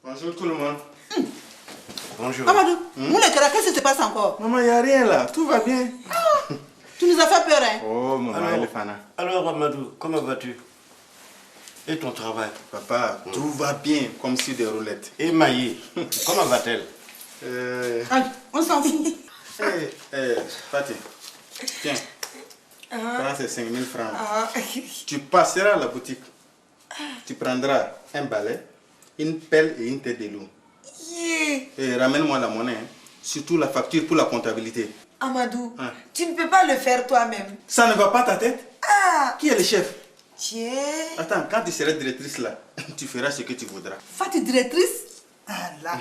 Bonjour tout le monde. Bonjour. Amadou, qu'est-ce qui se passe encore? Maman, il n'y a rien là, tout va bien. Tu nous as fait peur, hein? Oh, maman, elle est fana. Alors, Amadou, comment vas-tu? Et ton travail? Papa, tout va bien, comme sur des roulettes. Et Maïe, comment va-t-elle? Allez, on s'en fout. Fatih, tiens. Prends ces 5 000 francs. Tu passeras à la boutique. Tu prendras un balai, une pelle et une tête de loup. Et ramène-moi la monnaie, hein. Surtout la facture pour la comptabilité. Amadou, tu ne peux pas le faire toi-même. Ça ne va pas ta tête? Qui est le chef? Tiens. Attends, quand tu seras directrice là, tu feras ce que tu voudras. Fatih, directrice? Ah là.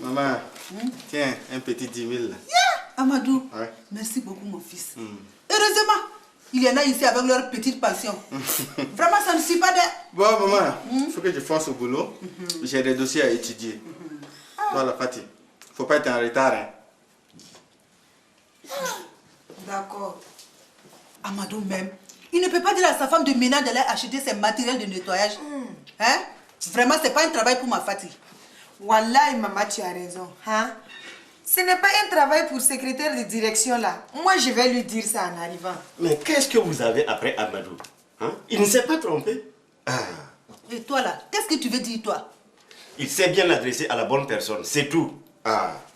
Maman, tiens, un petit 10 000 là. Amadou, Ouais. merci beaucoup mon fils. Heureusement, il y en a ici avec leur petite passion. Vraiment, ça ne suit pas de... Bon, maman, il faut que je fasse au boulot. J'ai des dossiers à étudier. Voilà, Fatih, faut pas être en retard. Hein. D'accord. Amadou même, il ne peut pas dire à sa femme de ménage d'aller acheter ses matériels de nettoyage. Hein? Vraiment, c'est pas un travail pour ma Fatih. Wallahi, maman, tu as raison. Hein? Ce n'est pas un travail pour secrétaire de direction là. Moi, je vais lui dire ça en arrivant. Mais qu'est-ce que vous avez après Amadou? Hein? Il ne s'est pas trompé. Et toi là, qu'est-ce que tu veux dire toi? Il s'est bien adressé à la bonne personne, c'est tout.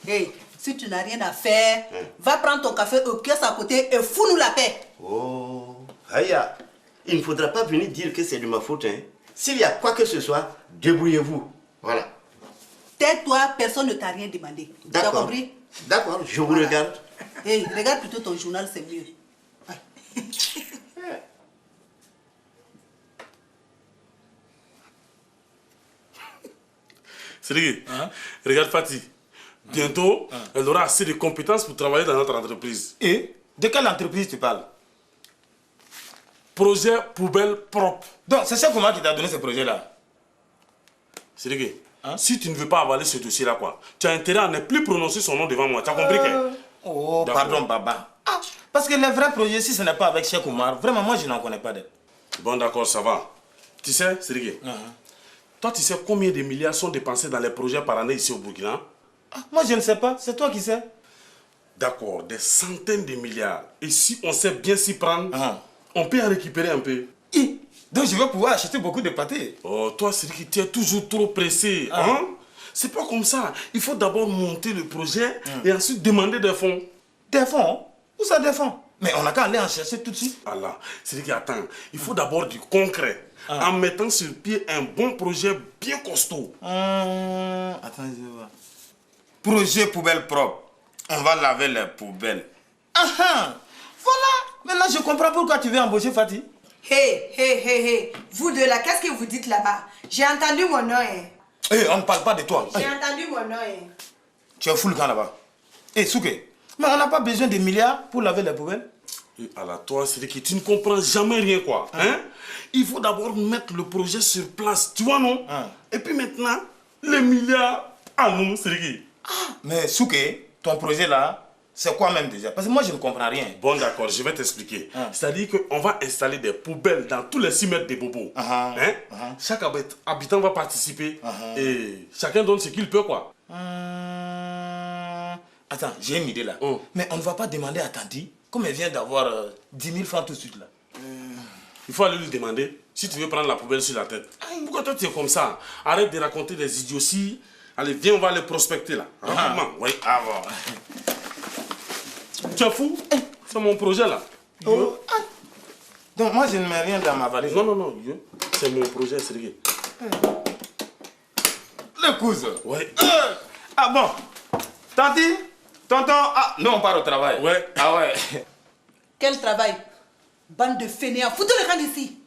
Hey, si tu n'as rien à faire, va prendre ton café au kiosque à côté et fous-nous la paix. Oh, Aya, il ne faudra pas venir dire que c'est de ma faute. Hein. S'il y a quoi que ce soit, débrouillez-vous. Voilà. Tais-toi, personne ne t'a rien demandé. Tu as D'accord. compris? D'accord, je vous regarde. Hey, regarde plutôt ton journal, c'est mieux. Sérigui, regarde Fatih. Bientôt, elle aura assez de compétences pour travailler dans notre entreprise. Et de quelle entreprise tu parles? Projet poubelle propre. Donc, c'est ça comment qui t'a donné ce projet-là? Sérigui, si tu ne veux pas avaler ce dossier-là, quoi, tu as intérêt à ne plus prononcer son nom devant moi. Tu as compris que... Oh, pardon, Baba. Parce que le vrai projet, si ce n'est pas avec Cheikh Oumar, vraiment, moi, je n'en connais pas d'elle. Bon, d'accord, ça va. Tu sais, Sérigui, toi, tu sais combien de milliards sont dépensés dans les projets par année ici au Burkina? Moi, je ne sais pas. C'est toi qui sais. D'accord, des centaines de milliards. Et si on sait bien s'y prendre, on peut en récupérer un peu. Donc, je vais pouvoir acheter beaucoup de pâtés. Oh, toi, Sérigui, tu es toujours trop pressé. Hein? C'est pas comme ça. Il faut d'abord monter le projet et ensuite demander des fonds. Des fonds? Où ça, des fonds? Mais on n'a qu'à aller en chercher tout de suite. Allah, Sérigui, attends. Il faut d'abord du concret. En mettant sur pied un bon projet bien costaud. Attends, je vois. Projet poubelle propre. On va laver les poubelles. Voilà. Maintenant, je comprends pourquoi tu veux embaucher Fatih. Hey. Vous deux là, qu'est-ce que vous dites là-bas? J'ai entendu mon nom, hein. On ne parle pas de toi. J'ai entendu mon nom, hein. Tu es fou le camp là-bas. Souké, mais on n'a pas besoin de milliards pour laver les poubelles. Allah, toi, Sérigui, tu ne comprends jamais rien, quoi. Hein? Il faut d'abord mettre le projet sur place, tu vois, non? Et puis maintenant, les milliards à nous, Sérigui. Mais Souké, ton projet là, c'est quoi même déjà? Parce que moi, je ne comprends rien. Bon, d'accord, je vais t'expliquer. C'est-à-dire qu'on va installer des poubelles dans tous les 6 mètres des bobos. Chaque habitant va participer et chacun donne ce qu'il peut, quoi. Attends, j'ai une idée là. Mais on ne va pas demander à Tanti, comme elle vient d'avoir 10 000 francs tout de suite là. Il faut aller lui demander si tu veux prendre la poubelle sur la tête. Pourquoi toi tu es comme ça? Arrête de raconter des idioties. Allez, viens, on va les prospecter là. Rapidement, oui. Bon. Tu es fou? C'est mon projet là. Donc moi je ne mets rien dans ma valise. Non, c'est mon projet, Sérigui. Le cousin. Oui. Bon. Tanti, tonton, nous on part au travail. Ouais. Ouais. Quel travail? Bande de fainéants, foutez le camp d'ici.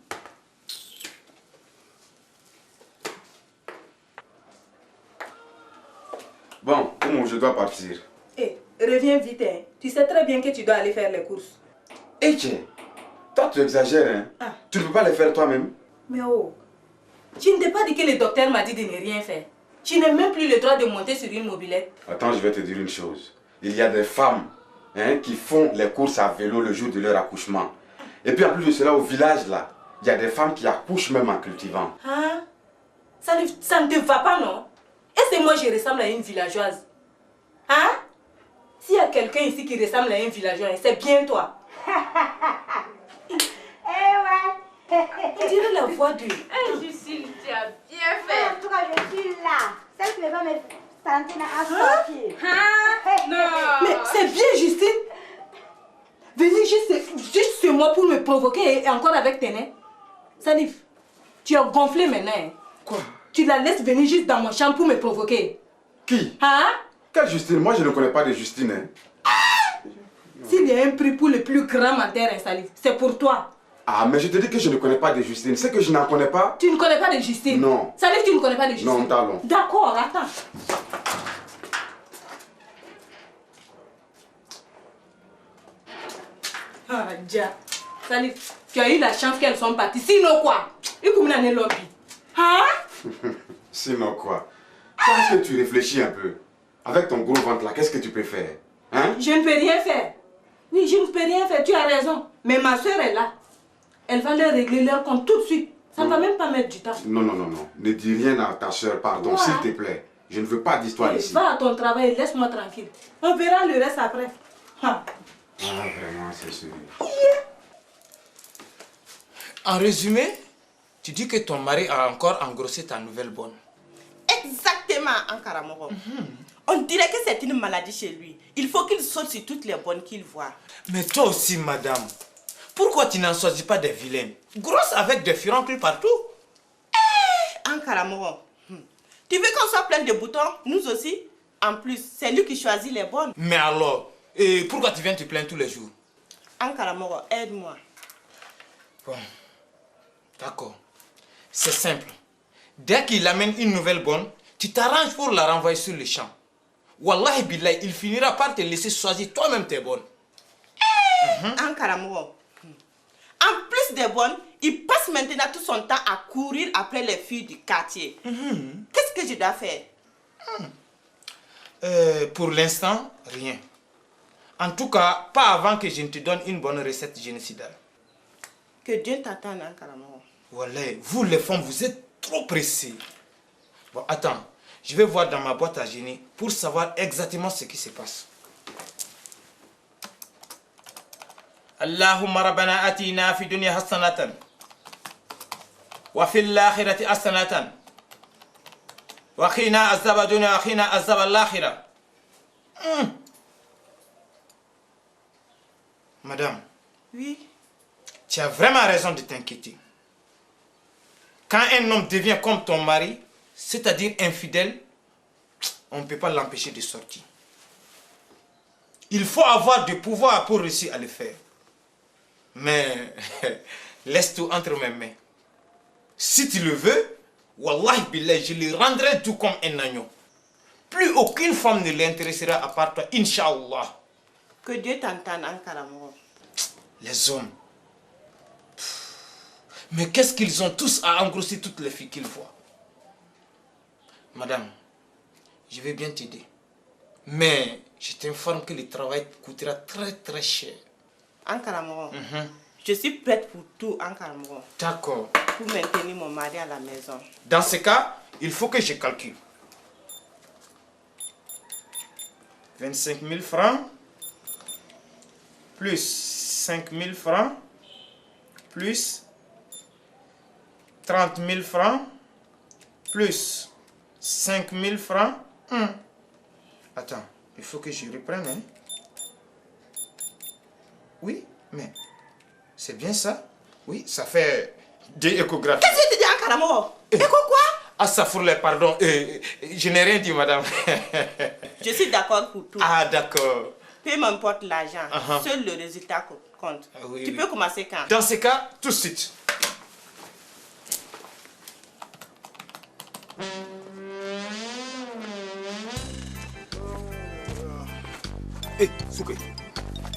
Bon, Oumou, je dois partir. Reviens vite, hein. Tu sais très bien que tu dois aller faire les courses. Tiens, toi tu exagères, hein? Tu ne peux pas les faire toi-même? Mais oh, tu ne t'es pas dit que le docteur m'a dit de ne rien faire. Tu n'as même plus le droit de monter sur une mobilette. Attends, je vais te dire une chose. Il y a des femmes qui font les courses à vélo le jour de leur accouchement. Et puis en plus de cela, au village là, il y a des femmes qui accouchent même en cultivant. Ça ne te va pas, non? Et c'est moi, je ressemble à une villageoise. Hein? S'il y a quelqu'un ici qui ressemble à un villageois, c'est bien toi. On dirait la voix de... Justine, tu as bien fait. En tout cas, je suis là. Celle qui va me sentir à sortir. Non. Mais c'est bien, Justine. Venir juste chez moi pour me provoquer et encore avec tes nez. Salif, tu as gonflé mes nez. Quoi? Tu la laisses venir juste dans mon champ pour me provoquer. Qui? Hein? Quelle Justine? Moi, je ne connais pas de Justine. Hein. S'il y a un prix pour le plus grand menteur, Salif, c'est pour toi. Ah, mais je te dis que je ne connais pas de Justine. C'est que je n'en connais pas. Tu ne connais pas de Justine? Non. Salif, tu ne connais pas de Justine? Non, Talon. D'accord, attends. Ah, Dia. Salif, tu as eu la chance qu'elles sont parties. Sinon quoi? Hein? Sinon quoi? Est-ce que tu réfléchis un peu? Avec ton gros ventre là, qu'est-ce que tu peux faire? Hein? Je ne peux rien faire. Oui, je ne peux rien faire, tu as raison. Mais ma soeur est là. Elle va leur régler leur compte tout de suite. Ça ne va même pas mettre du temps. Non, non, non, non. Ne dis rien à ta soeur, pardon, s'il te plaît. Je ne veux pas d'histoire ici. Va à ton travail, laisse-moi tranquille. On verra le reste après. Ah, vraiment, c'est sûr. En résumé, tu dis que ton mari a encore engrossé ta nouvelle bonne. Exactement, Ankara Moro. On dirait que c'est une maladie chez lui. Il faut qu'il saute sur toutes les bonnes qu'il voit. Mais toi aussi, madame, pourquoi tu n'en choisis pas des vilaines? Grosses avec des furoncles partout. Ankara Moro, tu veux qu'on soit plein de boutons? Nous aussi. En plus, c'est lui qui choisit les bonnes. Mais alors, et pourquoi tu viens te plaindre tous les jours? Ankara Moro, aide-moi. Bon, d'accord. C'est simple. Dès qu'il amène une nouvelle bonne, tu t'arranges pour la renvoyer sur le champ. Wallahi billahi, il finira par te laisser choisir toi-même tes bonnes. Ankara Moro. En plus des bonnes, il passe maintenant tout son temps à courir après les filles du quartier. Qu'est-ce que je dois faire? Pour l'instant, rien. En tout cas, pas avant que je ne te donne une bonne recette génocidale. Que Dieu t'attende, Ankara Moro. Wallahi, vous les femmes, vous êtes trop pressés. Bon, attends, je vais voir dans ma boîte à génie pour savoir exactement ce qui se passe. Allahumma rabbana atina fi dunya hasanatan wa fil akhirati hasanatan wa qina azaba dunya wa qina azaba al-akhirah. Madame. Oui. Tu as vraiment raison de t'inquiéter. Quand un homme devient comme ton mari, c'est-à-dire infidèle, on ne peut pas l'empêcher de sortir. Il faut avoir du pouvoir pour réussir à le faire. Mais laisse tout entre mes mains. Si tu le veux, wallahi billah, je le rendrai tout comme un agneau. Plus aucune femme ne l'intéressera à part toi, Inch'Allah. Que Dieu t'entende, Ankara Moro. Les hommes. Mais qu'est-ce qu'ils ont tous à engrosser toutes les filles qu'ils voient? Madame, je vais bien t'aider. Mais je t'informe que le travail coûtera très très cher. Ankara Moro, je suis prête pour tout, Ankara Moro. D'accord. Pour maintenir mon mari à la maison. Dans ce cas, il faut que je calcule. 25 000 francs, plus 5 000 francs, plus 30 000 francs, plus 5 000 francs. Attends, il faut que je reprenne. Hein? Oui, mais c'est bien ça. Oui, ça fait 2 échographies. Qu'est-ce que tu dis, Ankara Moro? Écho quoi? Ah, ça fout les pardon. Je n'ai rien dit, madame. Je suis d'accord pour tout. Ah, d'accord. Peu m'importe l'argent. Seul le résultat compte. Ah, oui, tu peux commencer quand? Dans ce cas, tout de suite. Hé, Souké.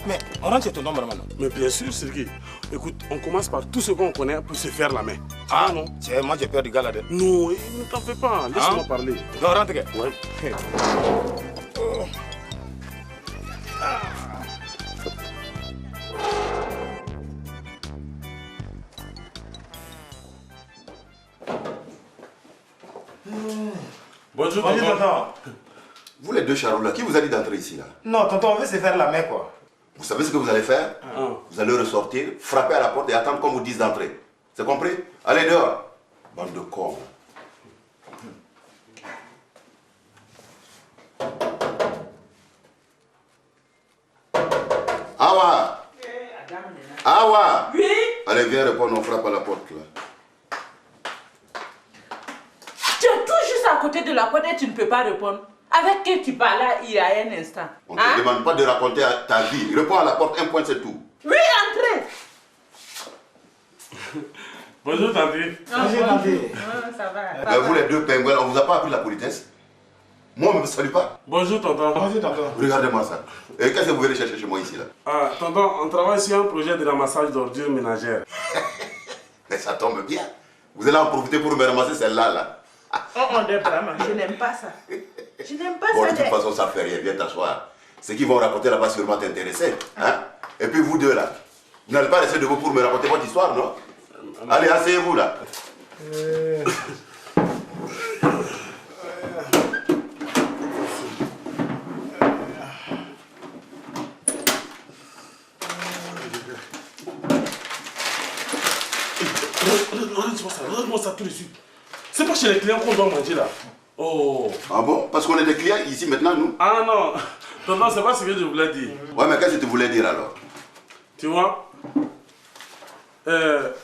Mais on rentre chez ton homme maintenant. Mais bien sûr, Sergei. Écoute, on commence par tout ce qu'on connaît pour se faire la main. Ah non? Moi j'ai peur du gars là. Non, ne t'en fais pas. Laisse-moi parler. Non, rentre. Ouais. Bonjour, tonton. Vous les deux charros là, qui vous a dit d'entrer ici là? Non, tonton, on veut se faire la main quoi. Vous savez ce que vous allez faire? Vous allez ressortir, frapper à la porte et attendre qu'on vous dise d'entrer. C'est compris? Allez dehors. Bande de cons. Awa! Awa! Oui? Allez, viens répondre, on frappe à la porte là. Tu es tout juste à côté de la porte et tu ne peux pas répondre. Avec qui tu parlais il y a un instant? On ne te demande pas de raconter ta vie. Réponds à la porte, un point, c'est tout. Oui, entrez. Bonjour, Tante. Bonjour, Tante. Ça va. Mais vous les deux pingouins, on vous a pas appris la politesse? Moi, on ne me salue pas. Bonjour, tonton. Bonjour, tonton. Regardez-moi ça. Et qu'est-ce que vous venez chercher chez moi ici là? Ah, tonton, on travaille sur un projet de ramassage d'ordures ménagères. Mais ça tombe bien. Vous allez en profiter pour me ramasser celle-là là. Je n'aime pas ça. Je n'aime pas Bon, ça. de toute façon, ça fait rien. Viens t'asseoir. Ce qu'ils vont raconter là-bas sûrement t'intéresser. Hein? Et puis vous deux là, vous n'allez pas rester debout pour me raconter votre histoire, non? Allez, asseyez-vous là. Regarde-moi ça tout de suite. C'est pas chez les clients qu'on doit manger là. Oh. Ah bon? Parce qu'on est des clients ici maintenant, nous? Ah non, tonton, c'est pas ce que je voulais dire. Ouais, mais qu'est-ce que tu voulais dire alors? Tu vois,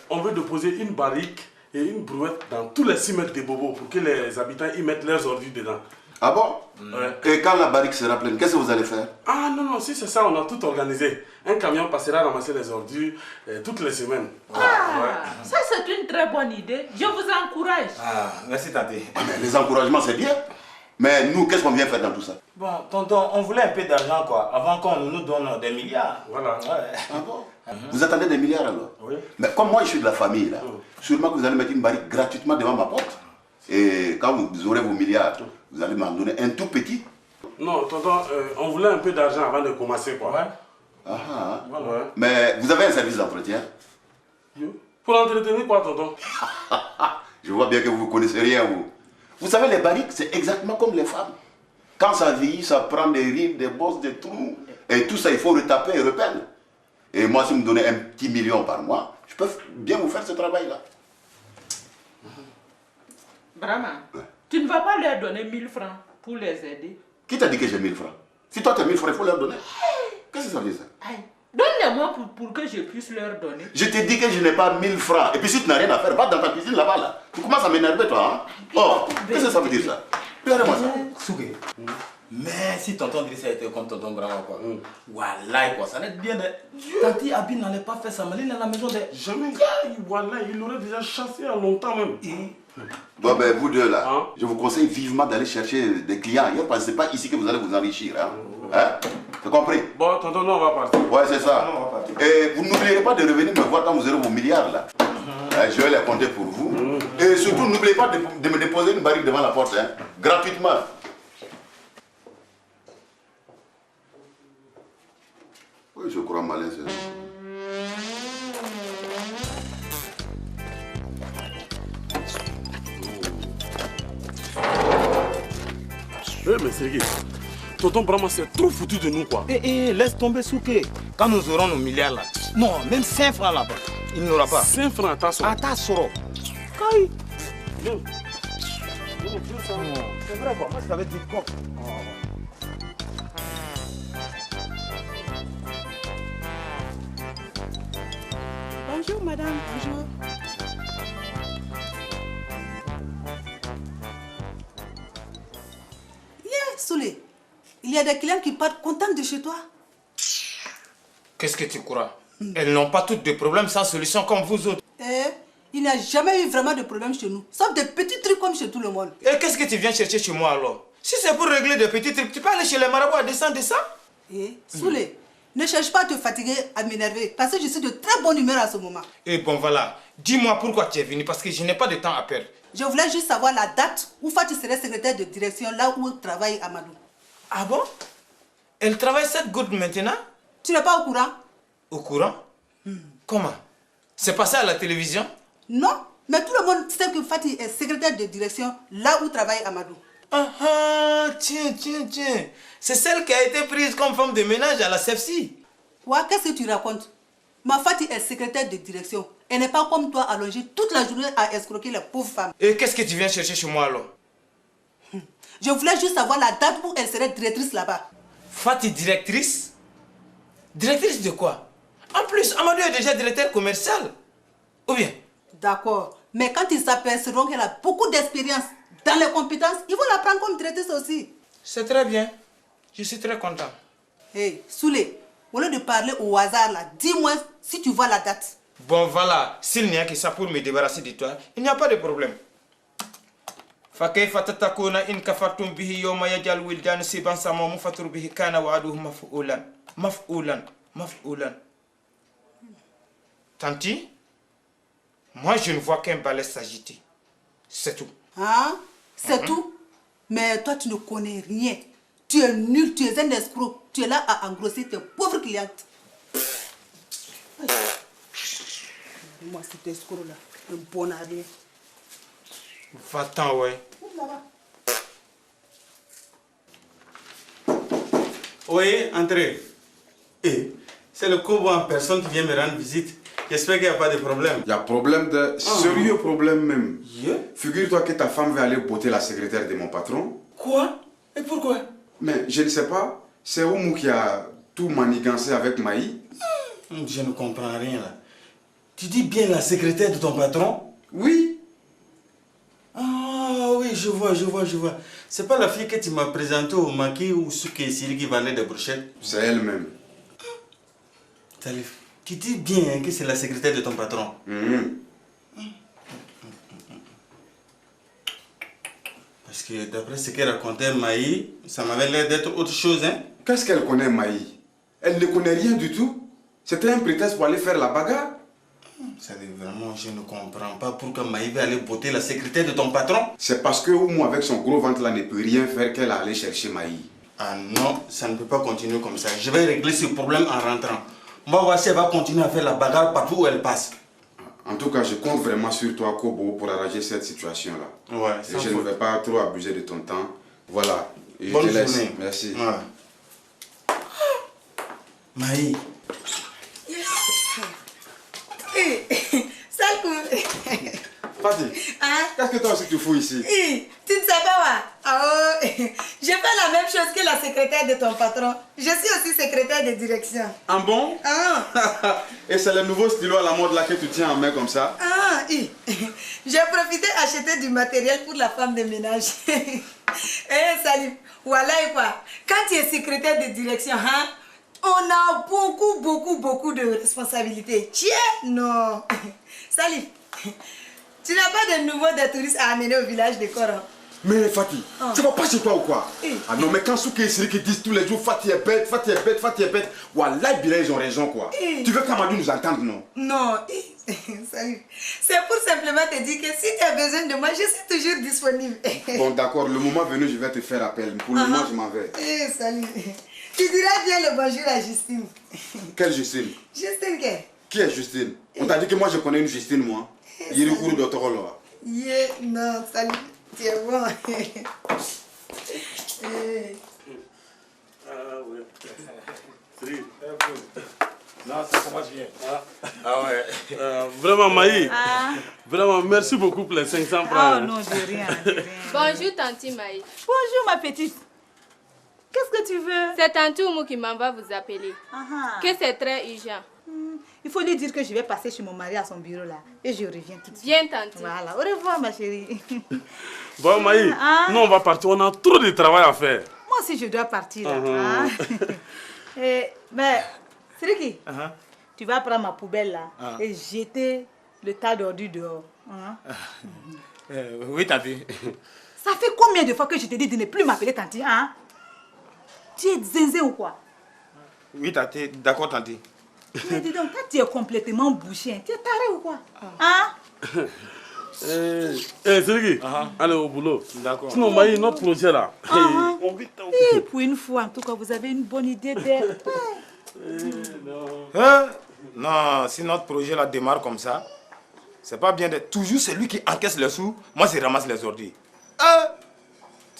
on veut déposer une barrique et une brouette dans tous les 6 mètres de Bobo pour que les habitants y mettent leurs ordures dedans. Ah bon? Ouais. Et quand la barrique sera pleine, qu'est-ce que vous allez faire? Ah non, non, si c'est ça, on a tout organisé. Un camion passera ramasser les ordures toutes les semaines. Ça c'est une très bonne idée. Je vous encourage. Ah, merci, Tante. Ah, mais les encouragements, c'est bien. Mais nous, qu'est-ce qu'on vient faire dans tout ça? Bon, tonton, on voulait un peu d'argent quoi, avant qu'on nous donne des milliards. Voilà. Ouais. Ah bon? Vous attendez des milliards alors? Oui. Mais comme moi, je suis de la famille là, sûrement que vous allez mettre une barrique gratuitement devant ma porte. Et quand vous aurez vos milliards, vous allez m'en donner un tout petit. Non, tonton, on voulait un peu d'argent avant de commencer quoi. Ouais. Ah, ah. Voilà. Mais vous avez un service d'entretien? Pour entretenir quoi, tonton? Je vois bien que vous ne connaissez rien, vous. Vous savez, les barriques, c'est exactement comme les femmes. Quand ça vieillit, ça prend des rides, des bosses, des trous. Et tout ça, il faut retaper et repeindre. Et moi, si vous me donnez un petit million par mois, je peux bien vous faire ce travail-là. Brahma, tu ne vas pas leur donner 1000 francs pour les aider? Qui t'a dit que j'ai 1000 francs? Si toi, tu as 1000 francs, il faut leur donner. Qu'est-ce que ça veut dire ça? Donne-les-moi pour que je puisse leur donner. Je t'ai dit que je n'ai pas 1000 francs. Et puis si tu n'as rien à faire, va dans ta cuisine là-bas. Là. Tu commences à m'énerver, toi. Hein? Oh, qu'est-ce que ça veut dire ça? Regardez-moi ça. Souké. Mais si tonton Drissa était comme tonton Brahma quoi. Wallah quoi, ça n'est bien de... Tanti Abi n'allait pas faire ça, mais il est à la maison de... Jamais. Voilà, il l'aurait déjà chassé il y a longtemps même. Bon, ben vous deux là, Hein? je vous conseille vivement d'aller chercher des clients ailleurs parce que ce n'est pas ici que vous allez vous enrichir. Hein? Hein? T'as compris? Bon, tonton, nous on va partir. Ouais, c'est ça. Et vous n'oubliez pas de revenir me voir quand vous aurez vos milliards là. Je vais les compter pour vous. Et surtout, n'oubliez pas de me déposer une barrique devant la porte, hein? Gratuitement. Oui, je crois malin, c'est ça. Mais Sergei, tonton Brahma c'est trop foutu de nous quoi. Laisse tomber Souké. Quand nous aurons nos milliards là. Non, même 5 francs là-bas. Il n'aura pas. 5 francs à ta soeur. À ta soro. Kai. C'est vrai quoi, moi je t'avais dit quoi. Bonjour madame, bonjour. Soulé, il y a des clients qui partent contents de chez toi. Qu'est-ce que tu crois? Elles n'ont pas toutes de problèmes sans solution comme vous autres. Il n'y a jamais eu vraiment de problème chez nous, sauf des petits trucs comme chez tout le monde. Et qu'est-ce que tu viens chercher chez moi alors? Si c'est pour régler des petits trucs, tu peux aller chez les marabouts à descendre de ça? Soulé, ne cherche pas à te fatiguer, à m'énerver, parce que je suis de très bonne humeur à ce moment. Et bon voilà, dis-moi pourquoi tu es venu, parce que je n'ai pas de temps à perdre. Je voulais juste savoir la date où Fatih serait secrétaire de direction là où travaille Amadou. Ah bon? Elle travaille cette goutte maintenant? Tu n'es pas au courant? Au courant? Comment? C'est passé à la télévision? Non, mais tout le monde sait que Fatih est secrétaire de direction là où travaille Amadou. Tiens. C'est celle qui a été prise comme femme de ménage à la CEFSI. Ouais, qu'est-ce que tu racontes? Ma Fati est secrétaire de direction. Elle n'est pas comme toi allongée toute la journée à escroquer les pauvres femmes. Et qu'est-ce que tu viens chercher chez moi alors? Je voulais juste savoir la date où elle serait directrice là-bas. Fati directrice? Directrice de quoi? En plus, Amadou est déjà directeur commercial. Ou bien? D'accord. Mais quand ils s'apercevront qu'elle a beaucoup d'expérience dans les compétences, ils vont la prendre comme directrice aussi. C'est très bien. Je suis très content. Hey, Soulé, au lieu de parler au hasard là, dis-moi si tu vois la date. Bon voilà, s'il n'y a que ça pour me débarrasser de toi, il n'y a pas de problème. فكيف تتكون إن كفرتم به يوم يجعل الولدان سيبا سما مفطر به كان وعده مفعولا. Tanti, moi je ne vois qu'un balai s'agiter. C'est tout. Hein? C'est tout? Mais toi tu ne connais rien. Tu es nul, tu es un escroc. Tu es là à engrosser tes pauvres clientes. Moi cet escroc là, un bon à rien. Va-t'en, ouais. Oui, entrez. Et c'est le cobo en personne qui vient me rendre visite. J'espère qu'il n'y a pas de problème. Il y a problème de... Sérieux problème même. Figure-toi que ta femme va aller botter la secrétaire de mon patron. Quoi? Et pourquoi? Mais je ne sais pas. C'est Oumou qui a tout manigancé avec Maï. Je ne comprends rien là. Tu dis bien la secrétaire de ton patron? Oui. Ah oui, je vois. C'est pas la fille que tu m'as présentée au maquis ou ce que Siri qui vendait des brochettes? C'est elle-même. Salif, tu dis bien que c'est la secrétaire de ton patron? Parce que d'après ce qu'elle racontait Maï, ça m'avait l'air d'être autre chose, hein? Qu'est-ce qu'elle connaît, Maï? Elle ne connaît rien du tout. C'était un prétexte pour aller faire la bagarre. Ça dit vraiment, je ne comprends pas pourquoi Maï va aller botter la secrétaire de ton patron. C'est parce que Oumou, avec son gros ventre là, ne peut rien faire qu'elle a allé chercher Maï. Ah non, ça ne peut pas continuer comme ça. Je vais régler ce problème en rentrant. On va voir si elle va continuer à faire la bagarre partout où elle passe. En tout cas, je compte vraiment sur toi, Kobo, pour arranger cette situation-là. Ouais, et je ne vais pas trop abuser de ton temps. Voilà. Et je bonne te laisse. journée. Merci. Ouais. Maï. Yes. Salut. Fati, qu'est-ce que toi aussi tu fous ici? Tu ne sais pas, je fais la même chose que la secrétaire de ton patron. Je suis aussi secrétaire de direction. Ah bon? Et c'est le nouveau stylo à la mode là que tu tiens en main comme ça? J'ai profité acheter du matériel pour la femme de ménage. Salut. Voilà et quoi. Quand tu es secrétaire de direction, on a beaucoup de responsabilités. Tiens, non. Salut. Tu n'as pas de nouveau des touristes à amener au village de Coran? Mais Fati, tu vas pas chez toi ou quoi? Ah non, mais quand Souke et Siri qui disent tous les jours Fati est bête, Wallah, ils ont raison quoi. Tu veux qu'Amadou nous entende, non? Non, salut. C'est pour simplement te dire que si tu as besoin de moi, je suis toujours disponible. Bon, d'accord, le moment venu, je vais te faire appel. Pour le moment, je m'en vais. Salut. Tu diras bien le bonjour à Justine. Quelle Justine? Justine qui? Qui est Justine? On t'a dit que moi je connais une Justine, moi. Il est couru d'autre là. Non, salut. Tu es bon. Non, ça commence bien. Vraiment, Maï. Vraiment, merci beaucoup pour les 500 francs. Oh non, de rien. Bonjour, Tanti Maï. Bonjour, ma petite. Qu'est-ce que tu veux? C'est Tanti Oumou qui m'envoie vous appeler. Que c'est très urgent. Il faut lui dire que je vais passer chez mon mari à son bureau là. Et je reviens tout de suite. Viens, Tanti. Voilà, au revoir, ma chérie. Bon, Maï, nous on va partir. On a trop de travail à faire. Moi aussi, je dois partir là. Mais, Sriki, tu vas prendre ma poubelle là et jeter le tas d'ordures dehors. Oui, Tanti. Ça fait combien de fois que je te dis de ne plus m'appeler Tanti, Tu es zinzin ou quoi? Oui, Tanti. D'accord, Tanti. Mais dis donc, toi tu es complètement bouché. Tu es taré ou quoi? Sriki, allez au boulot. D'accord. Sinon, Maï, notre projet là. Pour une fois, en tout cas, vous avez une bonne idée d'elle. Non, si notre projet là démarre comme ça, c'est pas bien d'être toujours celui qui encaisse les sous, moi je ramasse les ordures.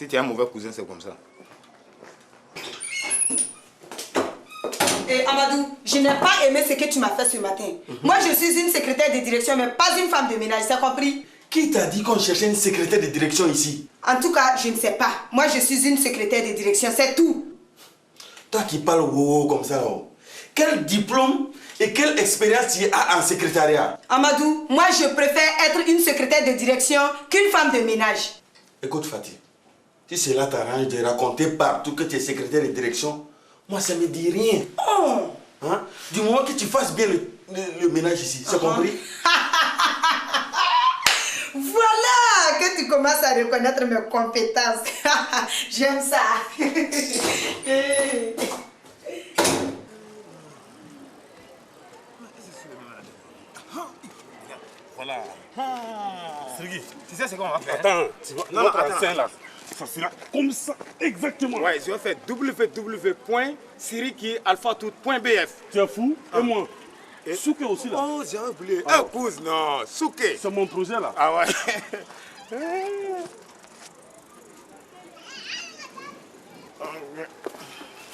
Si tu es un mauvais cousin, c'est comme ça. Et Amadou, je n'ai pas aimé ce que tu m'as fait ce matin. Moi, je suis une secrétaire de direction, mais pas une femme de ménage, c'est compris? Qui t'a dit qu'on cherchait une secrétaire de direction ici? En tout cas, je ne sais pas. Moi, je suis une secrétaire de direction, c'est tout. Toi qui parles comme ça, quel diplôme et quelle expérience tu as en secrétariat? Amadou, moi, je préfère être une secrétaire de direction qu'une femme de ménage. Écoute Fatih, si cela t'arrange de raconter partout que tu es secrétaire de direction, moi ça me dit rien. Oh. Hein? Du moment que tu fasses bien le ménage ici, c'est compris? Voilà que tu commences à reconnaître mes compétences. J'aime ça. Voilà. Sergi, tu sais ce qu'on va faire? Attends, tu vois, Non, notre attends. scène là, ça sera comme ça, exactement. Ouais, je vais faire www.sirikialphatoute.bf. Tu es fou? Et moi? Souké aussi là. Oh, j'ai oublié. Ah, cause, non, Souké. C'est mon projet là. Ah ouais.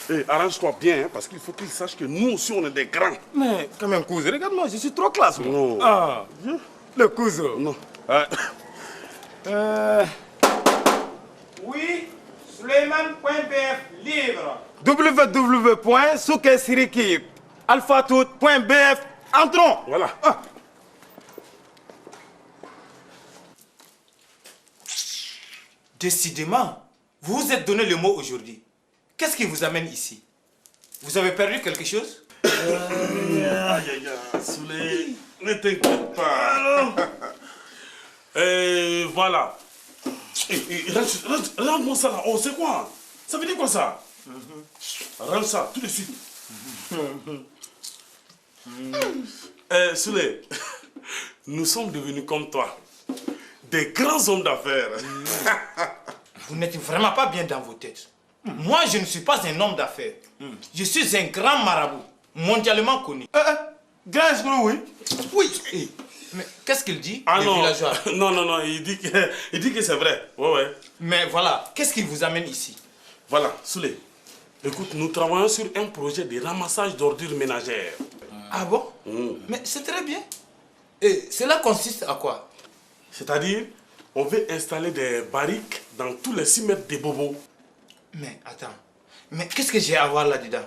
Hey, arrange-toi bien, hein, parce qu'il faut qu'il sache que nous aussi on est des grands. Mais quand même, cause, regarde-moi, je suis trop classe. Moi. Non. Ah, le cousin. Non. Oui, Suleiman.bf livre. www.soukesiriki.alphatoute.bf. Entrons. Voilà. Ah. Décidément, vous vous êtes donné le mot aujourd'hui. Qu'est-ce qui vous amène ici? Vous avez perdu quelque chose? Aïe, aïe, aïe, Souley, ne t'inquiète pas. Voilà. Rends-moi ça là. Oh, c'est quoi? Ça veut dire quoi ça? Rends ça tout de suite. Souley, nous sommes devenus comme toi. Des grands hommes d'affaires. Vous n'êtes vraiment pas bien dans vos têtes. Moi, je ne suis pas un homme d'affaires. Je suis un grand marabout, mondialement connu. Grand escroc, oui. Oui. Mais qu'est-ce qu'il dit, Ah le non. villageois? Non, il dit que c'est vrai. Ouais. Mais voilà, qu'est-ce qui vous amène ici? Voilà, Souley. Écoute, nous travaillons sur un projet de ramassage d'ordures ménagères. Ah bon? Mais c'est très bien. Et cela consiste à quoi? C'est-à-dire, on veut installer des barriques dans tous les 6 mètres des bobos. Mais attends, mais qu'est-ce que j'ai à voir là-dedans?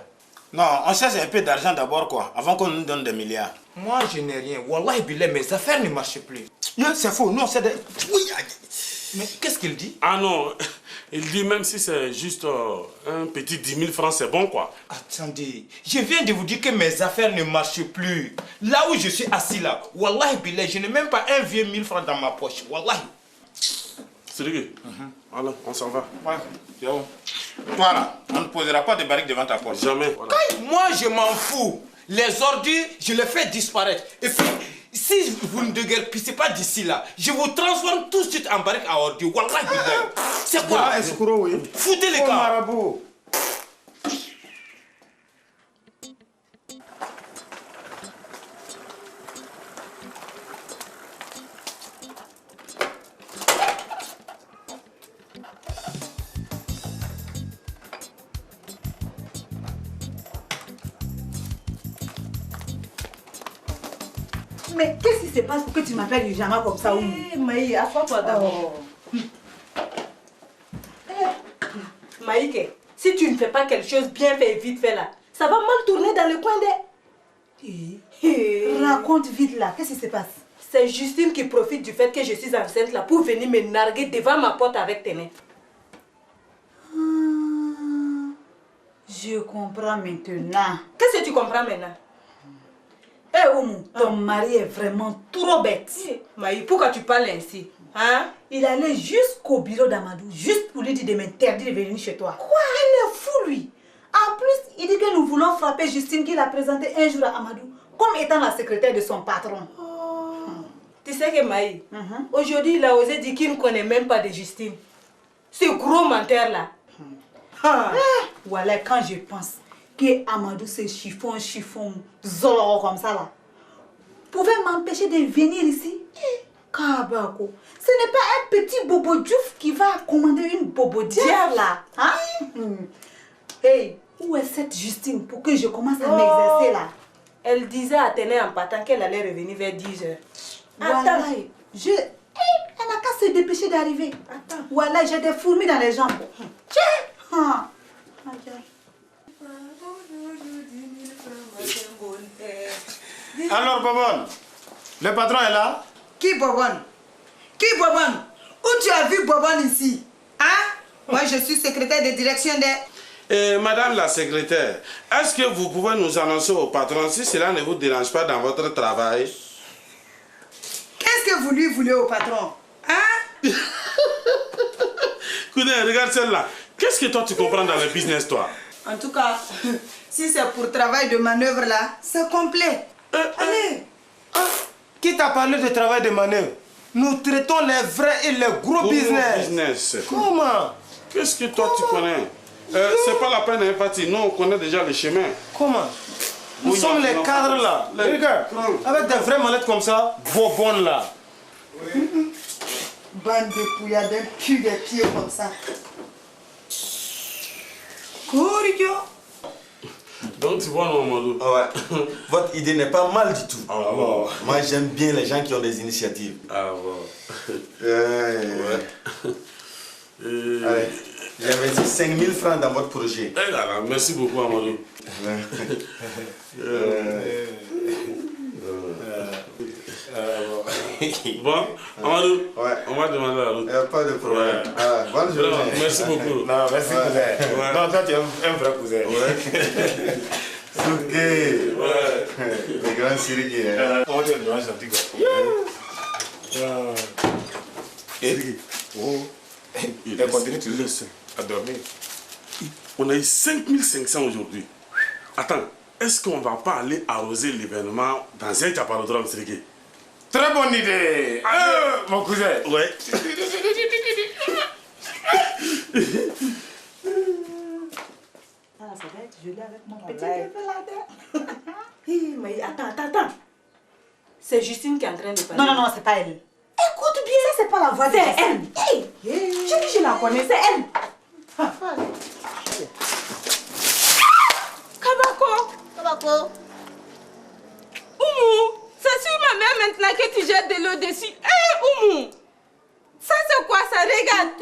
Non, on cherche un peu d'argent d'abord quoi, avant qu'on nous donne des milliards. Moi je n'ai rien. Wallahi billah, mes affaires ne marchent plus. C'est faux, non, c'est des... Oui. Mais qu'est-ce qu'il dit? Ah non, il dit même si c'est juste un petit 10 000 francs, c'est bon quoi. Attendez, je viens de vous dire que mes affaires ne marchent plus. Là où je suis assis là, wallahi billah, je n'ai même pas un vieux 1000 francs dans ma poche. Wallahi. C'est rigolo. Alors, on s'en va. Ouais, c'est bon. Toi là, on ne posera pas de barriques devant ta porte. Jamais. Voilà. Moi je m'en fous. Les ordures, je les fais disparaître. Et puis, si vous ne déguerpissez pas d'ici là, je vous transforme tout de suite en barrique à ordures. Wallahi billah. C'est quoi? Ah, escroc, oui. Foutez les Oh, gars. marabout. Mais qu'est-ce qui se passe pour que tu m'appelles Ujama comme ça, Oumou? Maï, assois-toi d'abord. Maïke, si tu ne fais pas quelque chose bien fait et vite fait là, ça va mal tourner dans le coin des... Raconte vite là, qu'est-ce qui se passe? C'est Justine qui profite du fait que je suis enceinte là pour venir me narguer devant ma porte avec tes mains. Je comprends maintenant. Qu'est-ce que tu comprends maintenant? Eh Oumou, ton mari est vraiment trop bête. Maï, pourquoi tu parles ainsi? Hein? Il allait jusqu'au bureau d'Amadou, juste pour lui dire de m'interdire de venir chez toi. Quoi? Il est fou lui. En plus, il dit que nous voulons frapper Justine qu'il a présentée un jour à Amadou comme étant la secrétaire de son patron. Tu sais que Maï, aujourd'hui il a osé dire qu'il ne connaît même pas de Justine. Ce gros menteur là. Voilà, quand je pense que Amadou ce chiffon zolo comme ça là, pouvait m'empêcher de venir ici. Kabako, ce n'est pas un petit boubou Bobo Diouf qui va commander une Bobo Dière là. Hein? Hey, où est cette Justine pour que je commence à m'exercer là? Elle disait à Téné en partant qu'elle allait revenir vers 10h. Attends, elle n'a qu'à se dépêcher d'arriver. Attends. Voilà, j'ai des fourmis dans les jambes. Tiens. Alors, Bobonne, le patron est là? Qui Bobonne? Qui Bobonne? Où tu as vu Bobonne ici? Hein? Moi, je suis secrétaire de direction des... Madame la secrétaire, est-ce que vous pouvez nous annoncer au patron si cela ne vous dérange pas dans votre travail? Qu'est-ce que vous lui voulez au patron? Hein? Écoutez, regarde celle-là. Qu'est-ce que toi tu comprends dans le business, toi? En tout cas, si c'est pour travail de manœuvre là, c'est complet. Allez. Qui t'a parlé de travail de manœuvre? Nous traitons les vrais et les gros business. Comment? Qu'est-ce que toi tu connais? C'est pas la peine, hein, Pati. Nous, on connaît déjà le chemin. Comment? Nous sommes les cadres là. Regarde, avec des vraies mallettes comme ça, Bobonne là. Bande de pouillards, cul des pieds comme ça. Courio. Donc tu vois, Mamadou. Ouais. Votre idée n'est pas mal du tout. Ah bon. Moi, j'aime bien les gens qui ont des initiatives. Ah bon. Ouais. Allez, j'ai investi 5 000 francs dans votre projet. Eh là là, merci beaucoup, Amadou. Bon, Amadou, on va demander la route. Pas de problème. Ouais. Bonne journée. Merci beaucoup. Non, merci cousin. Ouais. Non, toi tu es un vrai cousin. Ouais. Souké. Ouais. Le grand Siriki. Comment tu es un gentil gars. Siriki. Oh. Il continue toujours à dormir. On a eu 5500 aujourd'hui. Attends, est-ce qu'on va pas aller arroser l'événement dans un chaparodrome, Siriki? Très bonne idée. Mon cousin. Ouais. Ça va être joli avec mon petit bébé là. Mais attends. C'est Justine qui est en train de parler. Non, c'est pas elle. Écoute bien, ça c'est pas la voix de C'est elle. Hey, je dis je la connais, c'est elle. Kabako. Oumou, c'est sur ma mère maintenant que tu jettes de l'eau dessus. Hé, Oumou. Ça c'est quoi ça? Regarde.